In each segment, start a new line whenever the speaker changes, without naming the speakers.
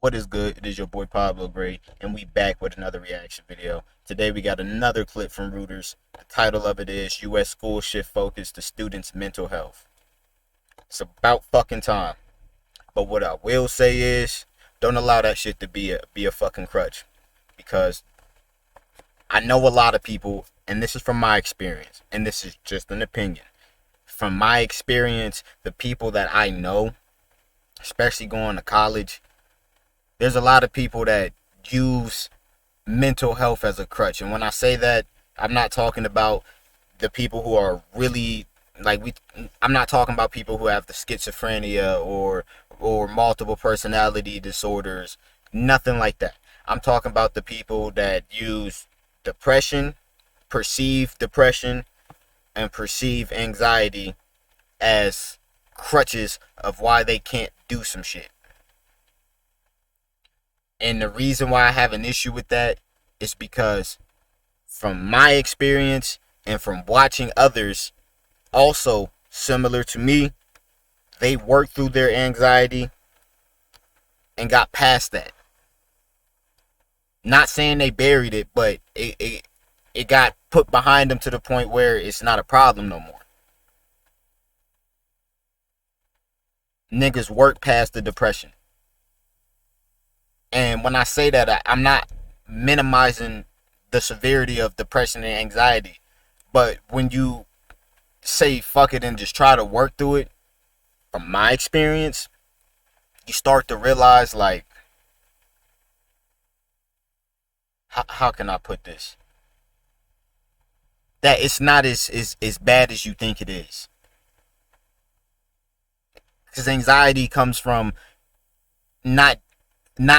What is good? It is your boy Pablo Gray, and we back with another reaction video. Today we got another clip from Reuters. The title of it is U.S. Schools Shift Focus to Students' Mental Health. It's about fucking time. But what I will say is, don't allow that shit to be a fucking crutch. Because I know a lot of people, and this is from my experience, and this is just an opinion. From my experience, the people that I know, especially going to college, there's a lot of people that use mental health as a crutch. And when I say that, I'm not talking about the people who are really I'm not talking about people who have the schizophrenia or multiple personality disorders, nothing like that. I'm talking about the people that use depression, perceive depression, and perceive anxiety as crutches of why they can't do some shit. And the reason why I have an issue with that is because from my experience and from watching others also similar to me, they worked through their anxiety and got past that. Not saying they buried it, but it got put behind them to the point where it's not a problem no more. Niggas work past the depression. And when I say that, I'm not minimizing the severity of depression and anxiety. But when you say fuck it and just try to work through it, from my experience, you start to realize, like, how can I put this? That it's not as bad as you think it is. Because anxiety comes from not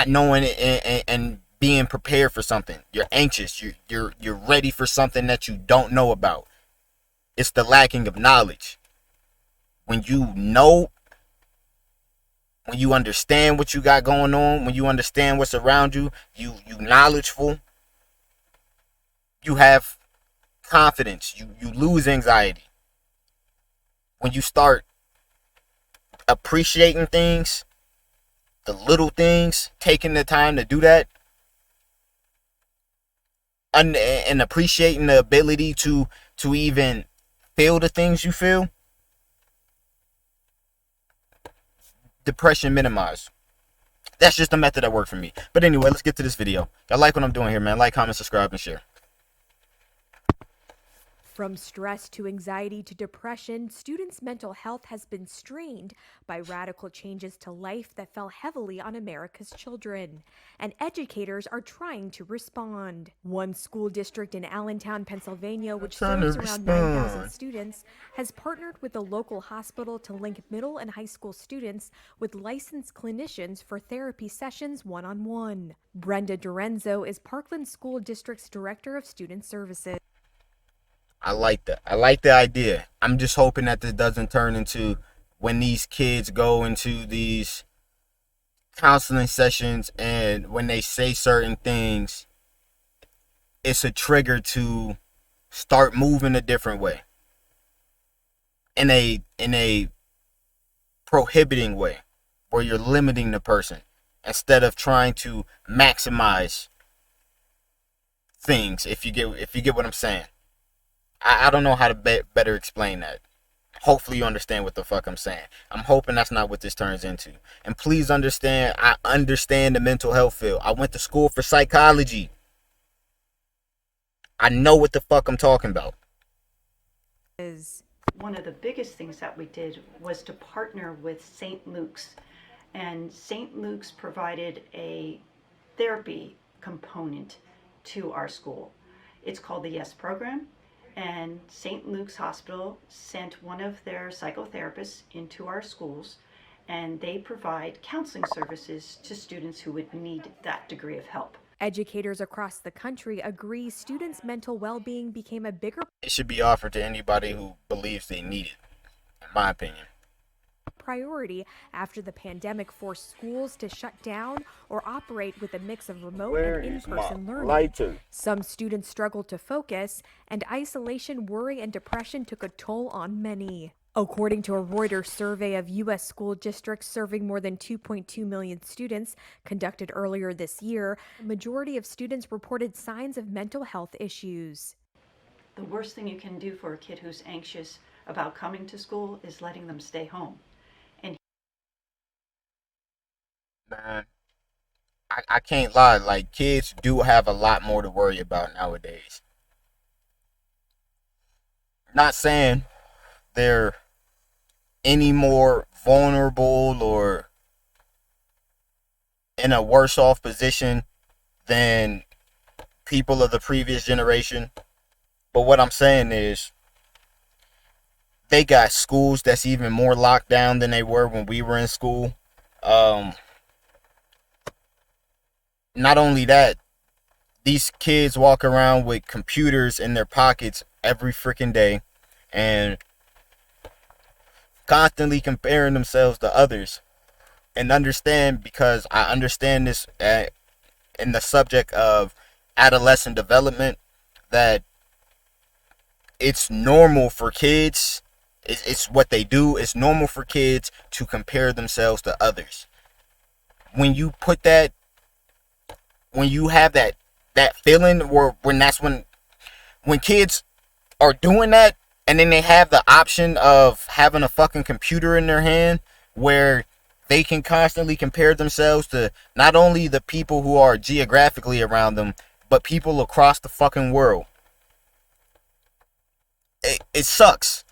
knowing it and being prepared for something. You're anxious. You're ready for something that you don't know about. It's the lacking of knowledge. When you know, when you understand what you got going on, when you understand what's around you, you knowledgeful, you have confidence, you lose anxiety. When you start appreciating things, the little things, taking the time to do that, and appreciating the ability to even feel the things you feel, depression minimized. That's just a method that worked for me. But anyway, let's get to this video. Y'all like what I'm doing here, man. Like, comment, subscribe, and share.
From stress to anxiety to depression, students' mental health has been strained by radical changes to life that fell heavily on America's children, and educators are trying to respond. One school district in Allentown, Pennsylvania, which serves around 9,000 students, has partnered with a local hospital to link middle and high school students with licensed clinicians for therapy sessions one-on-one. Brenda Dorenzo is Parkland School District's Director of Student Services.
I like that. I like the idea. I'm just hoping that this doesn't turn into when these kids go into these counseling sessions and when they say certain things, it's a trigger to start moving a different way. In a prohibiting way, where you're limiting the person instead of trying to maximize things, if you get what I'm saying. I don't know how to better explain that. Hopefully you understand what the fuck I'm saying. I'm hoping that's not what this turns into. And please understand, I understand the mental health field. I went to school for psychology. I know what the fuck I'm talking about.
One of the biggest things that we did was to partner with St. Luke's. And St. Luke's provided a therapy component to our school. It's called the YES program. And St. Luke's Hospital sent one of their psychotherapists into our schools, and they provide counseling services to students who would need that degree of help.
Educators across the country agree students' mental well-being became a bigger
It should be offered to anybody who believes they need it, in my opinion.
priority after the pandemic forced schools to shut down or operate with a mix of remote
Where
and
is
in-person
my
learning.
lighter?
Some students struggled to focus, and isolation, worry, and depression took a toll on many. According to a Reuters survey of U.S. school districts serving more than 2.2 million students conducted earlier this year, a majority of students reported signs of mental health issues.
The worst thing you can do for a kid who's anxious about coming to school is letting them stay home. And
Man, I can't lie. Like, kids do have a lot more to worry about nowadays. Not saying they're any more vulnerable or in a worse off position than people of the previous generation. But what I'm saying is, they got schools that's even more locked down than they were when we were in school. Um, Not only that, these kids walk around with computers in their pockets every freaking day and constantly comparing themselves to others. And understand, because I understand this in the subject of adolescent development, that it's normal for kids, it's what they do, it's normal for kids to compare themselves to others. When you put that, when you have that feeling, or when kids are doing that, and then they have the option of having a fucking computer in their hand where they can constantly compare themselves to not only the people who are geographically around them, but people across the fucking world. It sucks.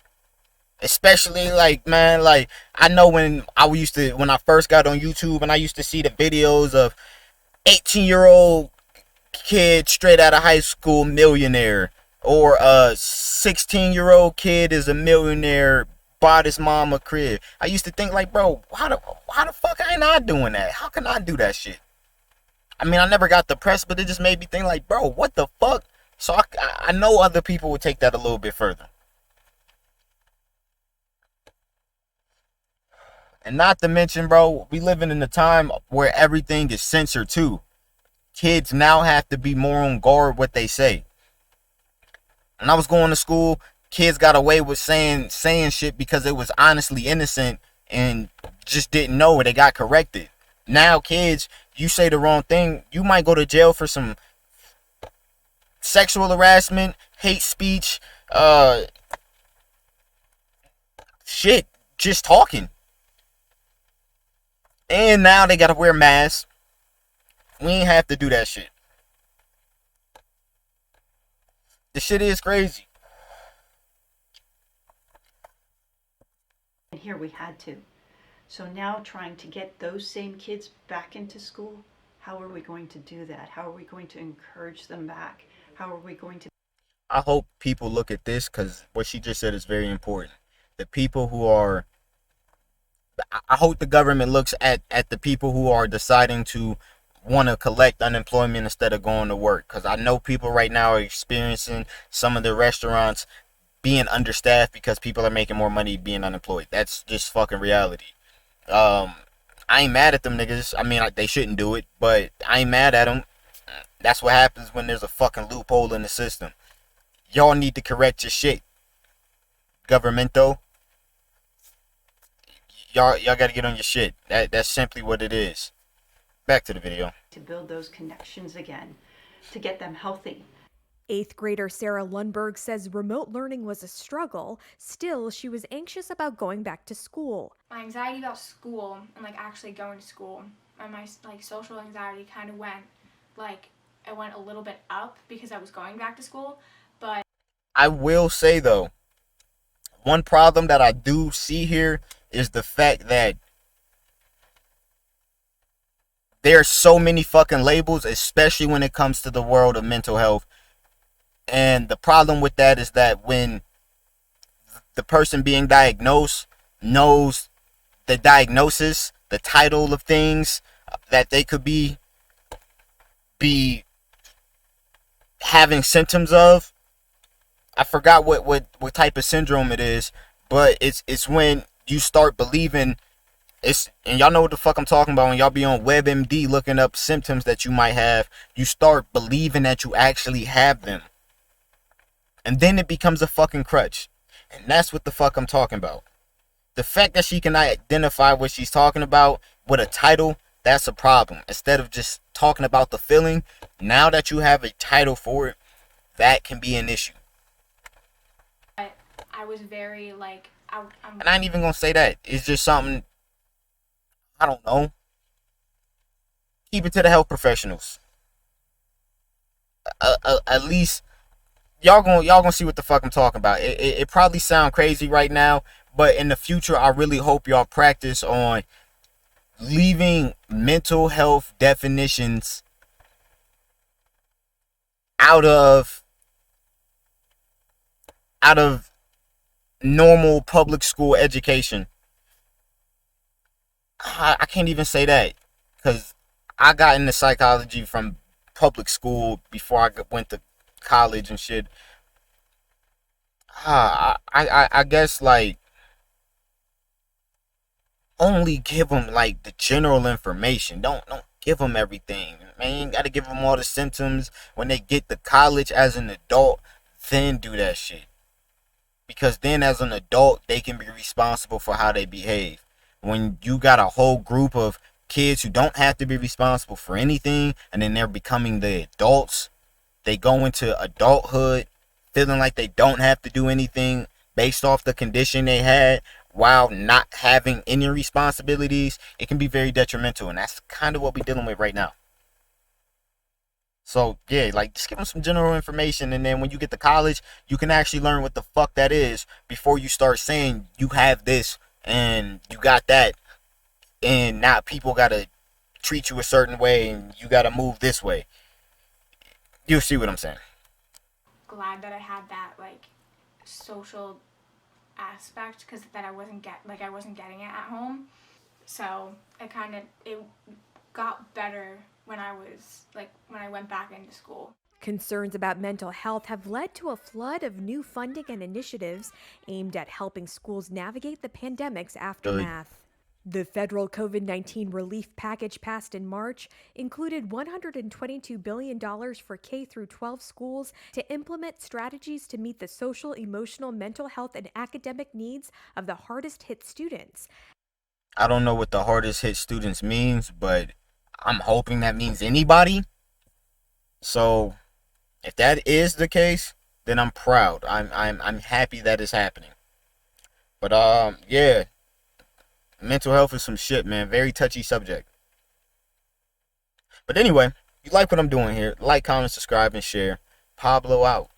Especially, like, man, like, I know when I first got on YouTube and I used to see the videos of 18-year-old kid straight out of high school millionaire, or a 16-year-old kid is a millionaire, bought his mom a crib. I used to think, like, bro, why the fuck ain't I doing that? How can I do that shit? I mean, I never got depressed, but it just made me think, like, bro, what the fuck? So I know other people would take that a little bit further. And not to mention, bro, we living in a time where everything is censored too. Kids now have to be more on guard what they say. When I was going to school, kids got away with saying shit because it was honestly innocent and just didn't know it. They got corrected. Now kids, you say the wrong thing, you might go to jail for some sexual harassment, hate speech, shit, just talking. And now they gotta wear masks. We ain't have to do that shit. The shit is crazy.
and here we had to. So now trying to get those same kids back into school, how are we going to do that? How are we going to encourage them back? How are we going to...
I hope people look at this, because what she just said is very important. The people who are, I hope the government looks at the people who are deciding to want to collect unemployment instead of going to work. Because I know people right now are experiencing some of the restaurants being understaffed because people are making more money being unemployed. That's just fucking reality. I ain't mad at them niggas. I mean, they shouldn't do it, but I ain't mad at them. That's what happens when there's a fucking loophole in the system. Y'all need to correct your shit. Governmento. Y'all gotta get on your shit. That's simply what it is. Back to the video.
to build those connections again, to get them healthy.
8th grader Sarah Lundberg says remote learning was a struggle. Still, she was anxious about going back to school.
My anxiety about school and actually going to school, and my social anxiety kind of went it went a little bit up because I was going back to school. But
I will say though, one problem that I do see here is the fact that there's so many fucking labels, especially when it comes to the world of mental health. And the problem with that is that when the person being diagnosed knows the diagnosis, the title of things that they could be having symptoms of, I forgot what type of syndrome it is, but it's when you start believing and y'all know what the fuck I'm talking about. When y'all be on WebMD looking up symptoms that you might have, you start believing that you actually have them. And then it becomes a fucking crutch. And that's what the fuck I'm talking about. The fact that she can identify what she's talking about with a title, that's a problem. Instead of just talking about the feeling, now that you have a title for it, that can be an issue.
I was very like,
And I ain't even gonna say that. It's just something, I don't know. Keep it to the health professionals. At least y'all gonna see what the fuck I'm talking about. It probably sound crazy right now, but in the future, I really hope y'all practice on leaving mental health definitions out of normal public school education. I can't even say that because I got into psychology from public school before I went to college and shit. I guess like only give them like the general information. Don't give them everything. Man, you gotta give them all the symptoms when they get to college as an adult. Then do that shit. Because then as an adult they can be responsible for how they behave. When you got a whole group of kids who don't have to be responsible for anything and then they're becoming the adults, they go into adulthood feeling like they don't have to do anything based off the condition they had while not having any responsibilities, it can be very detrimental, and that's kind of what we're dealing with right now. So yeah, like just give them some general information, and then when you get to college, you can actually learn what the fuck that is before you start saying you have this and you got that, and now people gotta treat you a certain way and you gotta move this way. You'll see what I'm saying.
glad that I had that like social aspect because that I wasn't getting it at home. So it got better when I went back into school.
Concerns about mental health have led to a flood of new funding and initiatives aimed at helping schools navigate the pandemic's aftermath. The federal COVID-19 relief package passed in March included $122 billion for K through 12 schools to implement strategies to meet the social, emotional, mental health, and academic needs of the hardest hit students.
I don't know what the hardest hit students means, but I'm hoping that means anybody. So if that is the case, then I'm proud. I'm happy that it's happening. But yeah, mental health is some shit, man. Very touchy subject. But anyway, you like what I'm doing here? Like, comment, subscribe, and share. Pablo out.